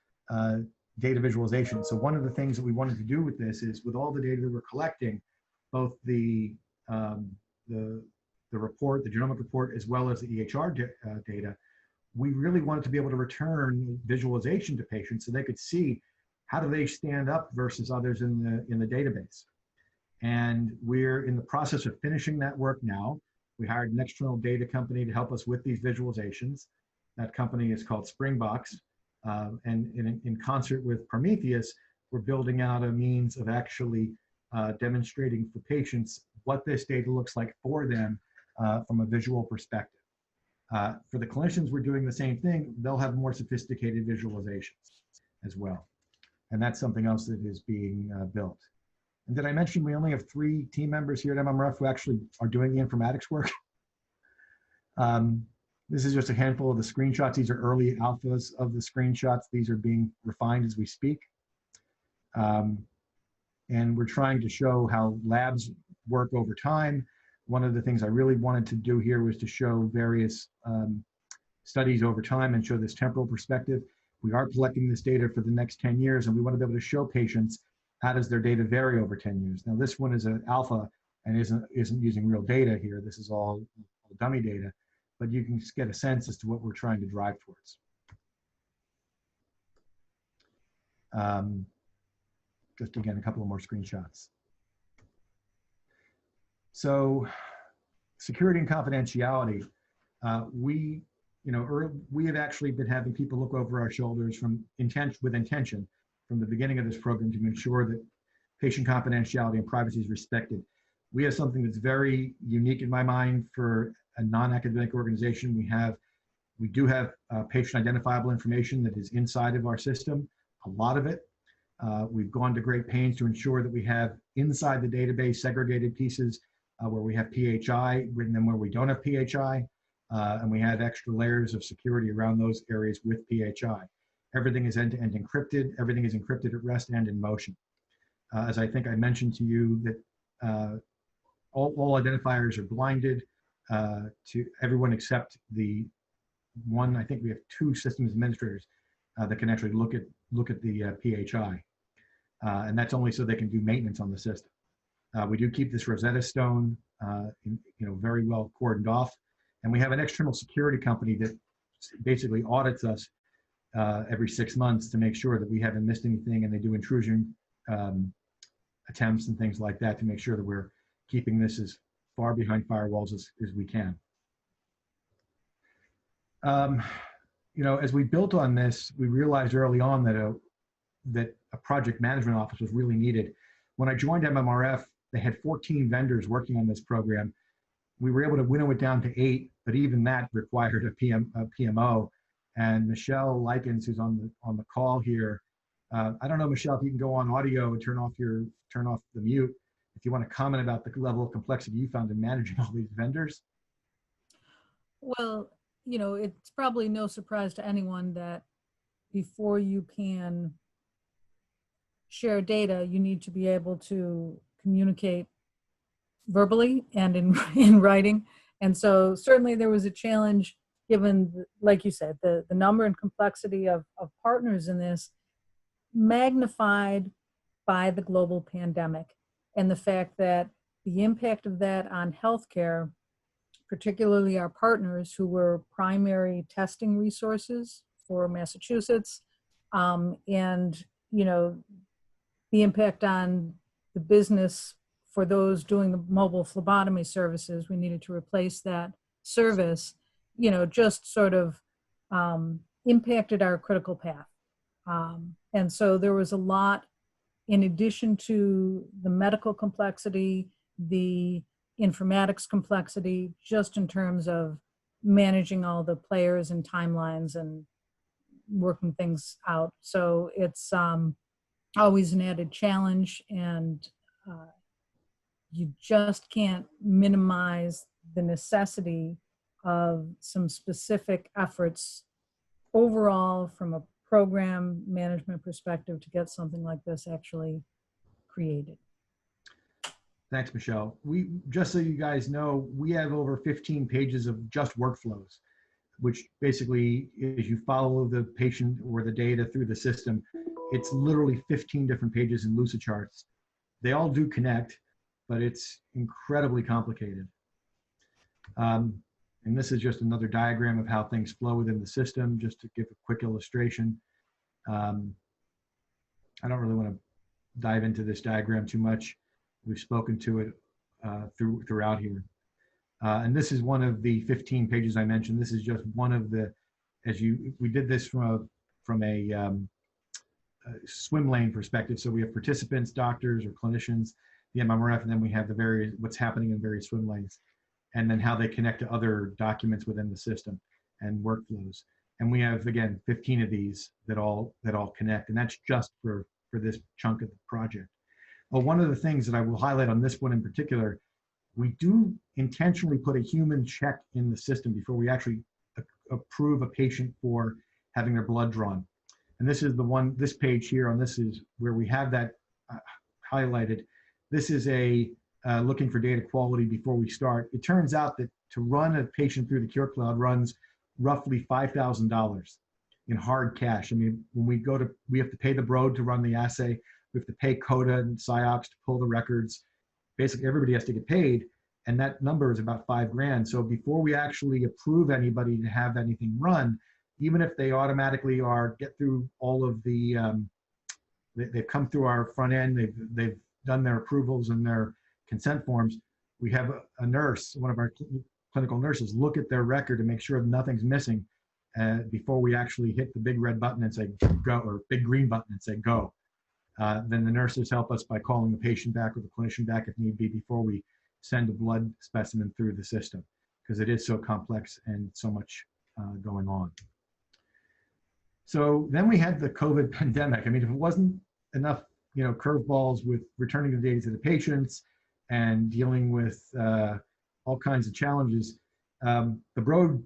data visualization. So one of the things that we wanted to do with this is, with all the data that we're collecting, both the report, the genomic report, as well as the EHR data, we really wanted to be able to return visualization to patients so they could see how do they stand up versus others in the database. And we're in the process of finishing that work now. We hired an external data company to help us with these visualizations. That company is called Springbox. And in concert with Prometheus, we're building out a means of actually demonstrating for patients what this data looks like for them from a visual perspective. For the clinicians, we're doing the same thing. They'll have more sophisticated visualizations as well. And that's something else that is being built. And did I mention we only have 3 team members here at MMRF who actually are doing the informatics work? This is just a handful of the screenshots. These are early alphas of the screenshots. These are being refined as we speak. And we're trying to show how labs work over time. One of the things I really wanted to do here was to show various studies over time and show this temporal perspective. We are collecting this data for the next 10 years, and we want to be able to show patients how does their data vary over 10 years. Now, this one is an alpha and isn't using real data here. This is all dummy data, but you can just get a sense as to what we're trying to drive towards. Just again, a couple of more screenshots. So, security and confidentiality. We have actually been having people look over our shoulders with intention from the beginning of this program to ensure that patient confidentiality and privacy is respected. We have something that's very unique in my mind for a non-academic organization. We do have patient identifiable information that is inside of our system, a lot of it. We've gone to great pains to ensure that we have inside the database segregated pieces where we have PHI, and then where we don't have PHI, and we have extra layers of security around those areas with PHI. Everything is end-to-end encrypted. Everything is encrypted at rest and in motion. As I think I mentioned to you, that all identifiers are blinded to everyone except the one. I think we have 2 systems administrators that can actually look at the PHI, and that's only so they can do maintenance on the system. We do keep this Rosetta Stone, very well cordoned off, and we have an external security company that basically audits us every 6 months to make sure that we haven't missed anything, and they do intrusion attempts and things like that to make sure that we're keeping this as far behind firewalls as we can. As we built on this, we realized early on that a project management office was really needed. When I joined MMRF, they had 14 vendors working on this program. We were able to winnow it down to 8, but even that required a PMO. And Michelle Likens, who's on the call here, I don't know, Michelle, if you can go on audio and turn off the mute, if you want to comment about the level of complexity you found in managing all these vendors. Well, it's probably no surprise to anyone that before you can share data, you need to be able to communicate verbally and in writing. And so certainly there was a challenge given, like you said, the number and complexity of partners in this, magnified by the global pandemic and the fact that the impact of that on healthcare, particularly our partners who were primary testing resources for Massachusetts, and the impact on the business for those doing the mobile phlebotomy services. We needed to replace that service, just sort of impacted our critical path. And so there was a lot, in addition to the medical complexity, the informatics complexity, just in terms of managing all the players and timelines and working things out. So it's always an added challenge, and you just can't minimize the necessity of some specific efforts overall from a program management perspective to get something like this actually created. Thanks, Michelle. Just so you guys know, we have over 15 pages of just workflows, which basically, as you follow the patient or the data through the system, it's literally 15 different pages in Lucidcharts. They all do connect, but it's incredibly complicated. And this is just another diagram of how things flow within the system, just to give a quick illustration. I don't really want to dive into this diagram too much. We've spoken to it throughout here. And this is one of the 15 pages I mentioned. This is just one of the, we did this from a swim lane perspective. So we have participants, doctors, or clinicians, the MMRF, and then we have the various, what's happening in various swim lanes, and then how they connect to other documents within the system and workflows. And we have, again, 15 of these that all connect, and that's just for this chunk of the project. Well, one of the things that I will highlight on this one in particular, we do intentionally put a human check in the system before we actually approve a patient for having their blood drawn. And this is the one, this page here on this is where we have that highlighted. This is a looking for data quality before we start. It turns out that to run a patient through the CureCloud runs roughly $5,000 in hard cash. I mean, when we have to pay the broad to run the assay, we have to pay CODA and PsyOps to pull the records. Basically, everybody has to get paid, and that number is about $5,000. So before we actually approve anybody to have anything run, even if they automatically get through all of the, they've come through our front end, they've done their approvals and their consent forms, we have a nurse, one of our clinical nurses, look at their record to make sure nothing's missing before we actually hit the big red button and say go, or big green button and say go. Then the nurses help us by calling the patient back or the clinician back if need be before we send a blood specimen through the system, because it is so complex and so much going on. So then we had the COVID pandemic. I mean, if it wasn't enough, curveballs with returning the data to the patients and dealing with all kinds of challenges, the Broad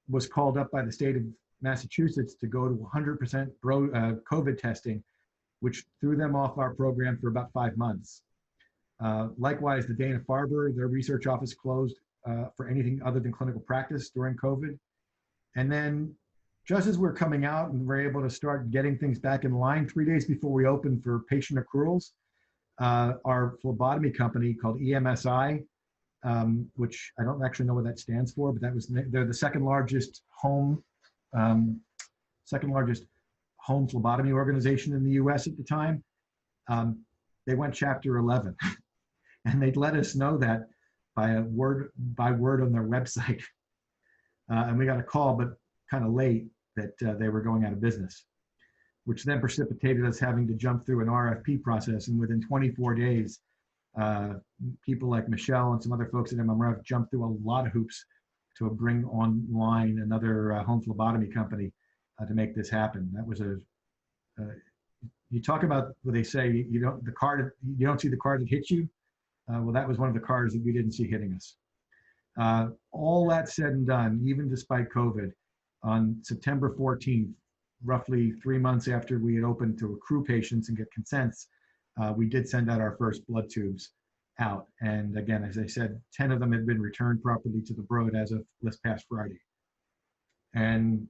was called up by the state of Massachusetts to go to 100% COVID testing, which threw them off our program for about 5 months. Likewise, the Dana-Farber, their research office closed for anything other than clinical practice during COVID. And then just as we're coming out and we're able to start getting things back in line, 3 days before we opened for patient accruals, our phlebotomy company called EMSI, which I don't actually know what that stands for, but they're the second largest home phlebotomy organization in the US at the time. They went Chapter 11, and they'd let us know that by word on their website. And we got a call, but kind of late, that they were going out of business, which then precipitated us having to jump through an RFP process. And within 24 days, people like Michelle and some other folks at MMRF jumped through a lot of hoops to bring online another home phlebotomy company to make this happen. That was you talk about what they say, you don't see the car that hits you. Well, that was one of the cars that we didn't see hitting us. All that said and done, even despite COVID, on September 14th, roughly 3 months after we had opened to accrue patients and get consents, we did send out our first blood tubes out. And again, as I said, 10 of them had been returned properly to the Broad as of this past Friday. And,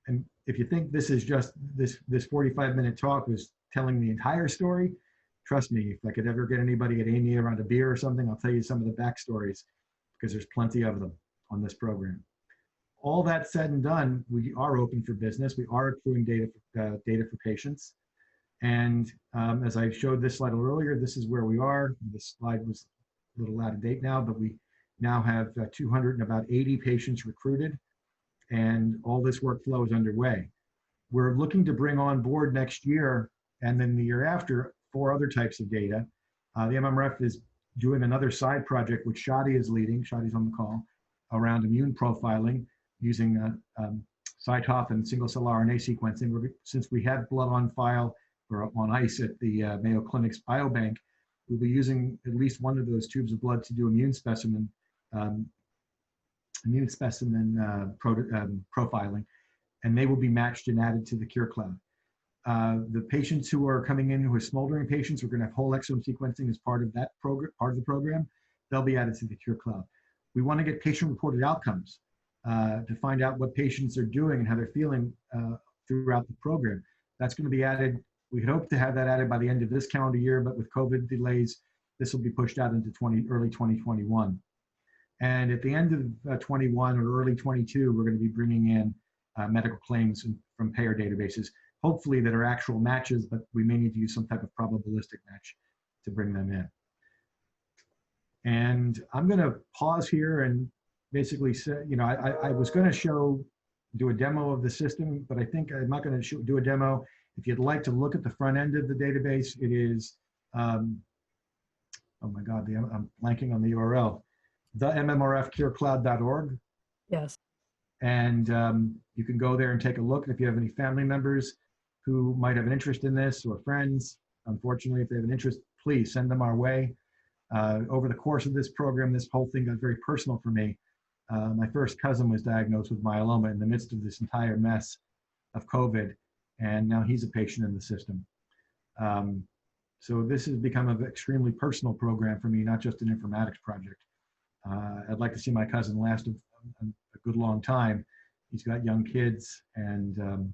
and if you think this is just, this 45-minute talk was telling the entire story, trust me, if I could ever get anybody at Amy around a beer or something, I'll tell you some of the backstories, because there's plenty of them on this program. All that said and done, we are open for business. We are accruing data for patients. And as I showed this slide a little earlier, this is where we are. This slide was a little out of date now, but we now have 280 patients recruited, and all this workflow is underway. We're looking to bring on board next year, and then the year after, 4 other types of data. The MMRF is doing another side project, which Shadi is leading, Shadi's on the call, around immune profiling using CyTOF and single-cell RNA sequencing. Since we have blood on file or on ice at the Mayo Clinic's biobank, we'll be using at least one of those tubes of blood to do immune specimen profiling, and they will be matched and added to the CureCloud. The patients who are coming in who are smoldering patients, we're going to have whole exome sequencing as part of that program, they'll be added to the CureCloud. We want to get patient-reported outcomes to find out what patients are doing and how they're feeling throughout the program. That's going to be added. We hope to have that added by the end of this calendar year, but with COVID delays, this will be pushed out into early 2021. And at the end of 21 or early 22, we're going to be bringing in medical claims from payer databases, hopefully that are actual matches, but we may need to use some type of probabilistic match to bring them in. And I'm going to pause here and basically say, you know, I was going to do a demo of the system, but I think I'm not going to do a demo. If you'd like to look at the front end of the database, it is, oh my God, I'm blanking on the URL, the MMRFCureCloud.org. Yes. And you can go there and take a look. If you have any family members who might have an interest in this, or friends, unfortunately, if they have an interest, please send them our way. Over the course of this program, this whole thing got very personal for me. My first cousin was diagnosed with myeloma in the midst of this entire mess of COVID, and now he's a patient in the system. So this has become an extremely personal program for me, not just an informatics project. I'd like to see my cousin last a good long time. He's got young kids, and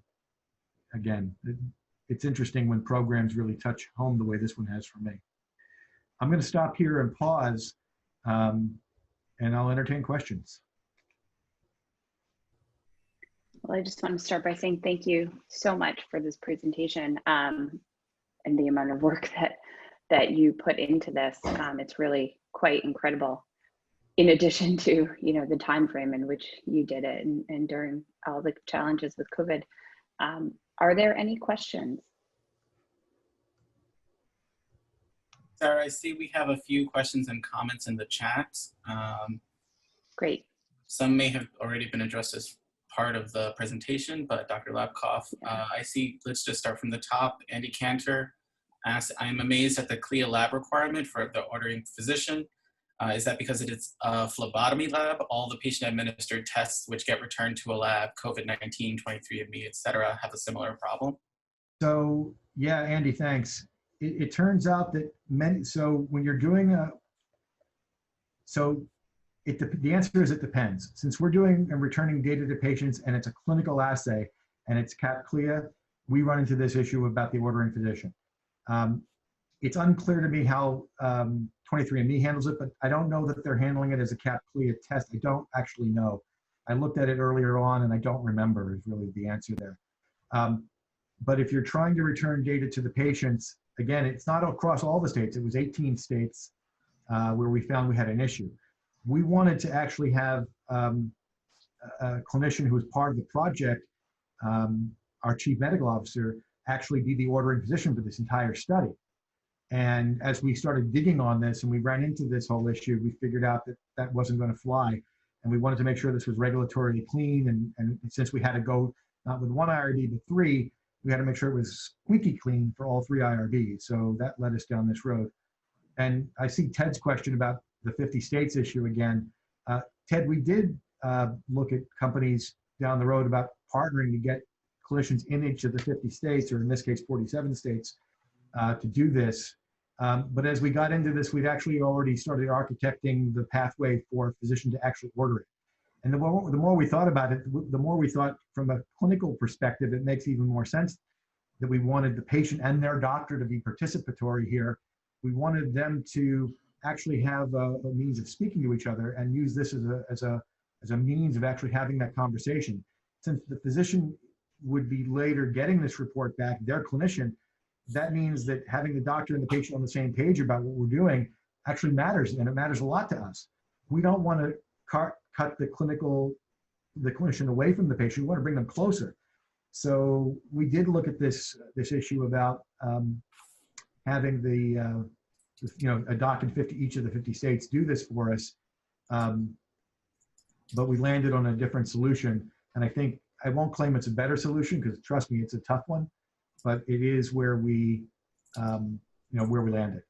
again, it's interesting when programs really touch home the way this one has for me. I'm going to stop here and pause, and I'll entertain questions. Well, I just want to start by saying thank you so much for this presentation and the amount of work that you put into this. It's really quite incredible. In addition to, you know, the time frame in which you did it and during all the challenges with COVID. Are there any questions? Sarah, I see we have a few questions and comments in the chat. Great. Some may have already been addressed as part of the presentation, but Dr. Labkoff, I see, let's just start from the top. Andy Cantor asks, I'm amazed at the CLIA lab requirement for the ordering physician. Is that because it is a phlebotomy lab? All the patient-administered tests which get returned to a lab, COVID-19, 23andMe, et cetera, have a similar problem? So, yeah, Andy, thanks. It turns out that so when you're doing the answer is it depends. Since we're doing and returning data to patients and it's a clinical assay and it's CLIA, we run into this issue about the ordering physician. It's unclear to me how 23andMe handles it, but I don't know that they're handling it as a CLIA test. I don't actually know. I looked at it earlier on and I don't remember is really the answer there. But if you're trying to return data to the patients, again, it's not across all the states. It was 18 states where we found we had an issue. We wanted to actually have a clinician who was part of the project, our chief medical officer, actually be the ordering physician for this entire study. And as we started digging on this and we ran into this whole issue, we figured out that that wasn't going to fly. And we wanted to make sure this was regulatorily clean. And since we had to go not with one IRB, but 3, we had to make sure it was squeaky clean for all 3 IRBs. So that led us down this road. And I see Ted's question about the 50 states issue again. Ted, we did look at companies down the road about partnering to get clinicians in each of the 50 states, or in this case, 47 states, to do this. But as we got into this, we'd actually already started architecting the pathway for a physician to actually order it. And the more we thought about it, the more we thought from a clinical perspective, it makes even more sense that we wanted the patient and their doctor to be participatory here. We wanted them to actually have a means of speaking to each other and use this as a means of actually having that conversation. Since the physician would be later getting this report back, their clinician, that means that having the doctor and the patient on the same page about what we're doing actually matters, and it matters a lot to us. We don't want to cut the clinician away from the patient. We want to bring them closer. So we did look at this issue about having a doc in each of the 50 states do this for us, but we landed on a different solution. And I think I won't claim it's a better solution because trust me, it's a tough one, but it is where we, where we landed.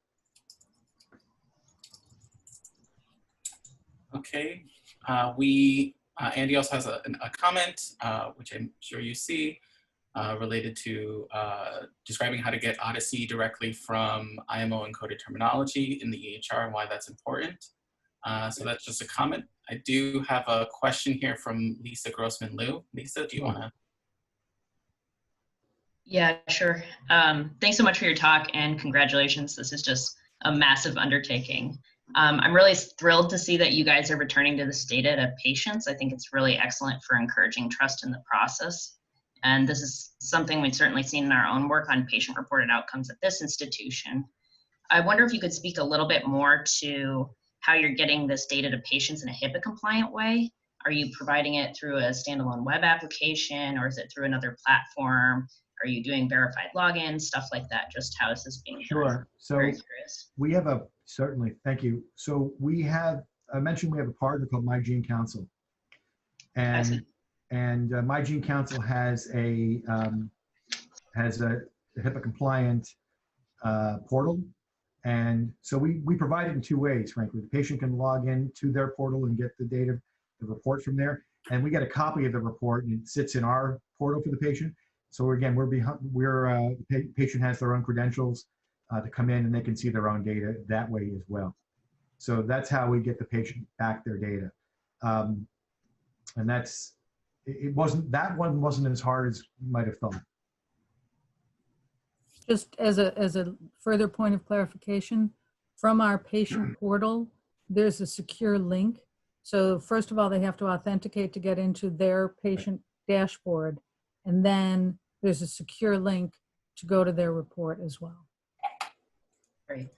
Okay, Andy also has a comment, which I'm sure you see. related to describing how to get Odyssey directly from IMO encoded terminology in the EHR and why that's important. So that's just a comment. I do have a question here from Lisa Grossman-Liu. Lisa, do you want to? Yeah, sure. Thanks so much for your talk and congratulations. This is just a massive undertaking. I'm really thrilled to see that you guys are returning to this data to patients. I think it's really excellent for encouraging trust in the process. And this is something we've certainly seen in our own work on patient-reported outcomes at this institution. I wonder if you could speak a little bit more to how you're getting this data to patients in a HIPAA-compliant way. Are you providing it through a standalone web application, or is it through another platform? Are you doing verified logins, stuff like that? Just how is this being done? Sure. So very curious. We have a, certainly, thank you. So we have, I mentioned we have a partner called My Gene Council. And My Gene Council has a HIPAA compliant portal. And so we provide it in two ways, frankly. The patient can log in to their portal and get the data, the report from there. And we get a copy of the report and it sits in our portal for the patient. So again, the patient has their own credentials to come in and they can see their own data that way as well. So that's how we get the patient back their data. And that one wasn't as hard as you might have thought. Just as a further point of clarification, from our patient portal, there's a secure link. So first of all, they have to authenticate to get into their patient dashboard. And then there's a secure link to go to their report as well. Great.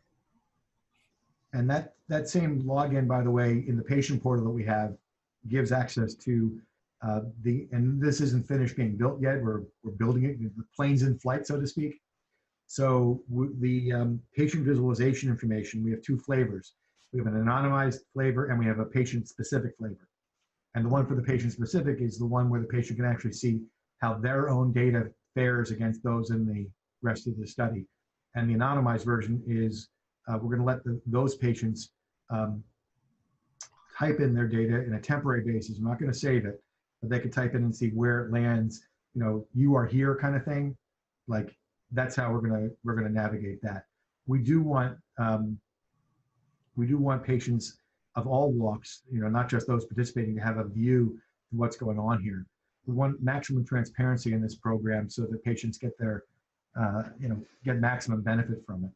And that same login, by the way, in the patient portal that we have, gives access to and this isn't finished being built yet. We're building it. The plane's in flight, so to speak. So the patient visualization information, we have two flavors. We have an anonymized flavor and we have a patient-specific flavor. And the one for the patient-specific is the one where the patient can actually see how their own data fares against those in the rest of the study. And the anonymized version is we're going to let those patients type in their data in a temporary basis. I'm not going to save it, but they can type in and see where it lands. You know, you are here kind of thing. Like that's how we're gonna navigate that. We do want patients of all walks, you know, not just those participating, to have a view of what's going on here. We want maximum transparency in this program so that patients get their, get maximum benefit from it.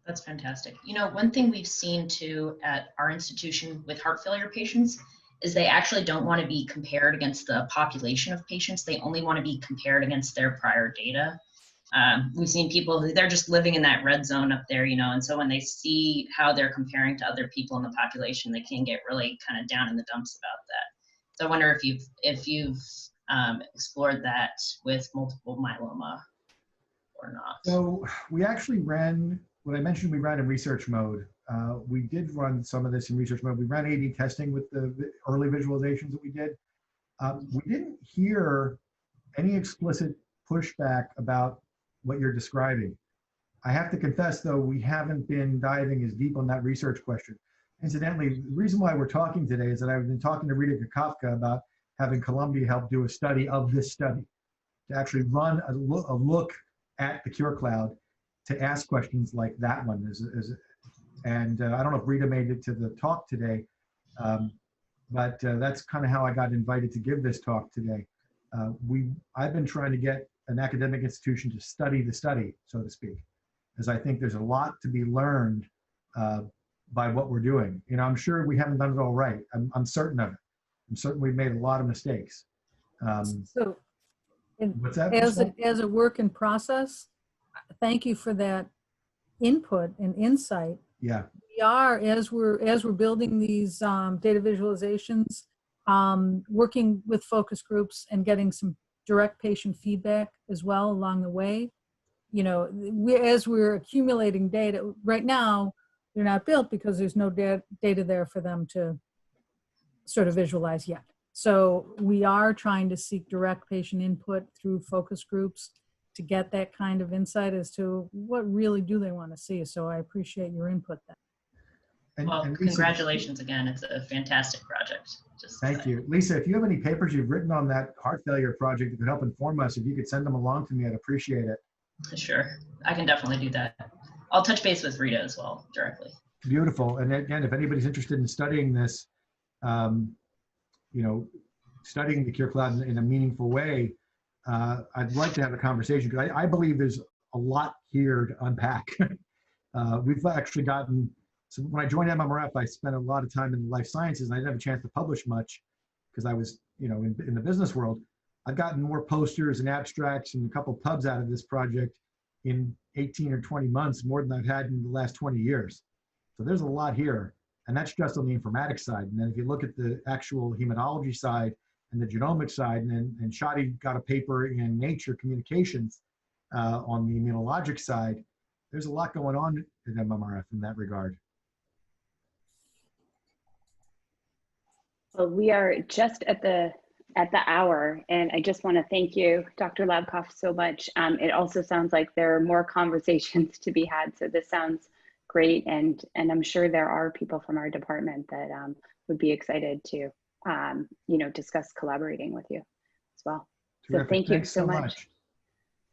That's fantastic. You know, one thing we've seen too at our institution with heart failure patients is they actually don't want to be compared against the population of patients. They only want to be compared against their prior data. We've seen people who they're just living in that red zone up there, you know, and so when they see how they're comparing to other people in the population, they can get really kind of down in the dumps about that. So I wonder if you've explored that with multiple myeloma or not. So we actually ran, what I mentioned, we ran in research mode. We did run some of this in research mode. We ran A/B testing with the early visualizations that we did. We didn't hear any explicit pushback about what you're describing. I have to confess, though, we haven't been diving as deep on that research question. Incidentally, the reason why we're talking today is that I've been talking to Rita Kafka about having Columbia help do a study of this study, to actually run a look at the CureCloud to ask questions like that one. And I don't know if Rita made it to the talk today, but that's kind of how I got invited to give this talk today. I've been trying to get an academic institution to study the study, so to speak, because I think there's a lot to be learned by what we're doing. You know, I'm sure we haven't done it all right. I'm certain of it. I'm certain we've made a lot of mistakes. So, what's that? As a work in process, thank you for that input and insight. Yeah. We are, as we're building these data visualizations, working with focus groups and getting some direct patient feedback as well along the way. You know, as we're accumulating data, right now, they're not built because there's no data there for them to sort of visualize yet. So we are trying to seek direct patient input through focus groups to get that kind of insight as to what really do they want to see. So I appreciate your input there. Well, Lisa, congratulations again. It's a fantastic project. Thank you. Lisa, if you have any papers you've written on that heart failure project that could help inform us, if you could send them along to me, I'd appreciate it. Sure, I can definitely do that. I'll touch base with Rita as well directly. Beautiful. And again, if anybody's interested in studying this, studying the CureCloud in a meaningful way, I'd like to have a conversation, because I believe there's a lot here to unpack. We've actually gotten, so when I joined MMRF, I spent a lot of time in the life sciences, and I didn't have a chance to publish much because I was, in the business world. I've gotten more posters and abstracts and a couple pubs out of this project in 18 or 20 months, more than I've had in the last 20 years. So there's a lot here, and that's just on the informatics side. And then if you look at the actual hematology side and the genomic side, and Shadi got a paper in Nature Communications on the immunologic side, there's a lot going on at MMRF in that regard. Well, we are just at the hour, and I just want to thank you, Dr. Labkoff, so much. It also sounds like there are more conversations to be had, so this sounds great, and I'm sure there are people from our department that would be excited to discuss collaborating with you as well. So Terrific. thank you Thanks so much.